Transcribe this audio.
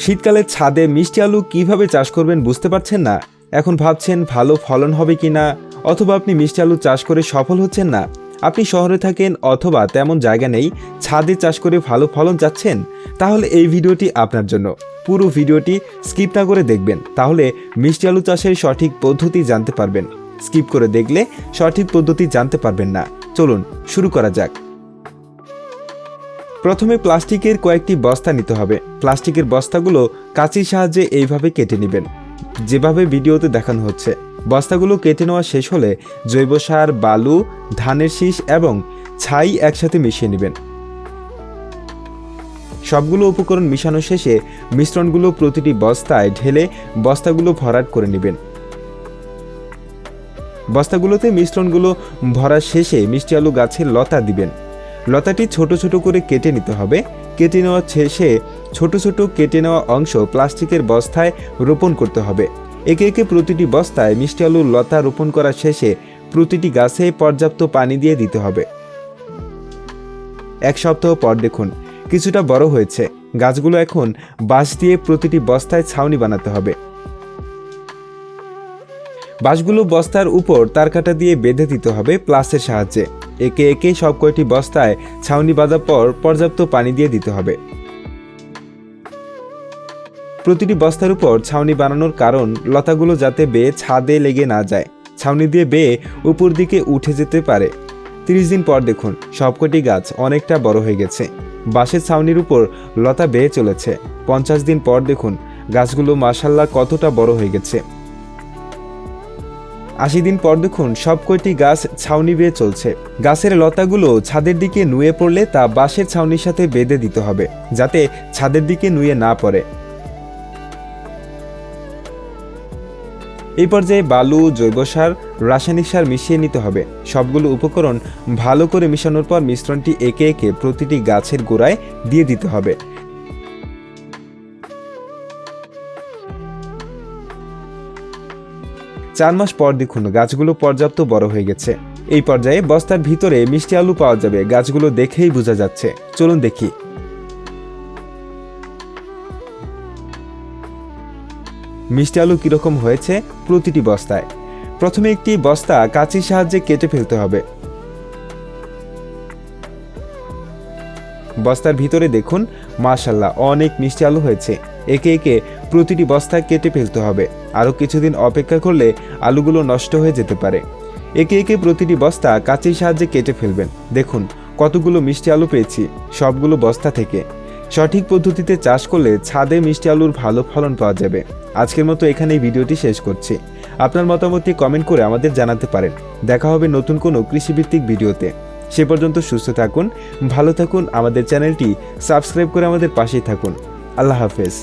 শীতকালে ছাদে মিষ্টি আলু কিভাবে চাষ করবেন বুঝতে পারছেন না? এখন ভাবছেন ভালো ফলন হবে কিনা, অথবা আপনি মিষ্টি আলু চাষ করে সফল হচ্ছেন না। আপনি শহরে থাকেন অথবা তেমন জায়গা নেই, ছাদে চাষ করে ভালো ফলন চাচ্ছেন, তাহলে এই ভিডিওটি আপনার জন্য। পুরো ভিডিওটি স্কিপ না করে দেখবেন, তাহলে মিষ্টি আলু চাষের সঠিক পদ্ধতি জানতে পারবেন। স্কিপ করে দেখলে সঠিক পদ্ধতি জানতে পারবেন না। চলুন শুরু করা যাক। প্রথমে প্লাস্টিকের কয়েকটি বস্তা নিতে হবে। প্লাস্টিকের বস্তাগুলো কাঁচির সাহায্যে এইভাবে কেটে নেবেন, যেভাবে ভিডিওতে দেখানো হচ্ছে। বস্তাগুলো কেটে নেওয়া শেষ হলে জৈব সার, বালু, ধানের শীষ এবং ছাই একসাথে মিশিয়ে নেবেন। সবগুলো উপকরণ মিশানো শেষে মিশ্রণগুলো প্রতিটি বস্তায় ঢেলে বস্তাগুলো ভরাট করে নেবেন। বস্তাগুলোতে মিশ্রণগুলো ভরা শেষে মিষ্টি আলু গাছের লতা দিবেন। লতাটি ছোট ছোট করে কেটে নিতে হবে। কেটে নেওয়া শেষে ছোট ছোট কেটে নেওয়া অংশ প্লাস্টিকের বস্তায় রোপণ করতে হবে। একে একে প্রতিটি বস্তায় মিষ্টি আলুর লতা রোপণ করা শেষে প্রতিটি গাছে পর্যাপ্ত পানি দিয়ে দিতে হবে। এক সপ্তাহ পর দেখুন কিছুটা বড় হয়েছে। গাছগুলো এখন বাঁশ দিয়ে প্রতিটি বস্তায় ছাউনি বানাতে হবে। বাঁশগুলো বস্তার উপর তারকাটা দিয়ে বেঁধে দিতে হবে প্লাসের সাহায্যে। একে একে সব কয়টি বস্তায় ছাউনি বাঁধার পর পর্যাপ্ত পানি দিয়ে দিতে হবে। প্রতিটি বস্তার উপর ছাউনি বানানোর কারণ লতাগুলো যাতে বেয়ে ছাদে লেগে না যায়। ছাউনি দিয়ে বেয়ে উপর দিকে উঠে যেতে পারে। 30 দিন পর দেখুন সবকটি গাছ অনেকটা বড় হয়ে গেছে। বাঁশের ছাউনির উপর লতা বেয়ে চলেছে। 50 দিন পর দেখুন গাছগুলো মাশাআল্লাহ কতটা বড় হয়ে গেছে। 80 দিন পর দেখুন সব কয়টি গাছ ছাউনি বেয়ে চলছে। গাছের লতাগুলো ছাদের দিকে নুয়ে পড়লে তা বাঁশের ছাউনির সাথে বেঁধে দিতে হবে, যাতে ছাদের দিকে নুয়ে না পড়ে। এই পর্যায়ে বালু, জৈব সার, রাসায়নিক সার মিশিয়ে নিতে হবে। সবগুলো উপকরণ ভালো করে মিশানোর পর মিশ্রণটি একে একে প্রতিটি গাছের গোড়ায় দিয়ে দিতে হবে। চার মাস পর দেখুন গাছগুলো পর্যাপ্ত বড় হয়ে গেছে। এই পর্যায়ে বস্তার ভিতরে মিষ্টি আলু পাওয়া যাবে। গাছগুলো দেখেই বোঝা যাচ্ছে। চলুন দেখি। মিষ্টি আলু কিরকম হয়েছে প্রতিটি বস্তায়। প্রথমে একটি বস্তা কাঁচির সাহায্যে কেটে ফেলতে হবে। বস্তার ভিতরে দেখুন মাশাআল্লাহ অনেক মিষ্টি আলু হয়েছে। একে একে প্রতিটি বস্তা কেটে ফেলতে হবে। আরও কিছুদিন অপেক্ষা করলে আলুগুলো নষ্ট হয়ে যেতে পারে। একে একে প্রতিটি বস্তা কাঁচির সাহায্যে কেটে ফেলবেন। দেখুন কতগুলো মিষ্টি আলু পেয়েছি, সবগুলো বস্তা থেকে। সঠিক পদ্ধতিতে চাষ করলে ছাদে মিষ্টি আলুর ভালো ফলন পাওয়া যাবে। আজকের মতো এখানেই ভিডিওটি শেষ করছি। আপনার মতামতটি কমেন্ট করে আমাদের জানাতে পারেন। দেখা হবে নতুন কোনো কৃষিভিত্তিক ভিডিওতে। সে পর্যন্ত সুস্থ থাকুন, ভালো থাকুন। আমাদের চ্যানেলটি সাবস্ক্রাইব করে আমাদের পাশেই থাকুন। আল্লাহ হাফেজ।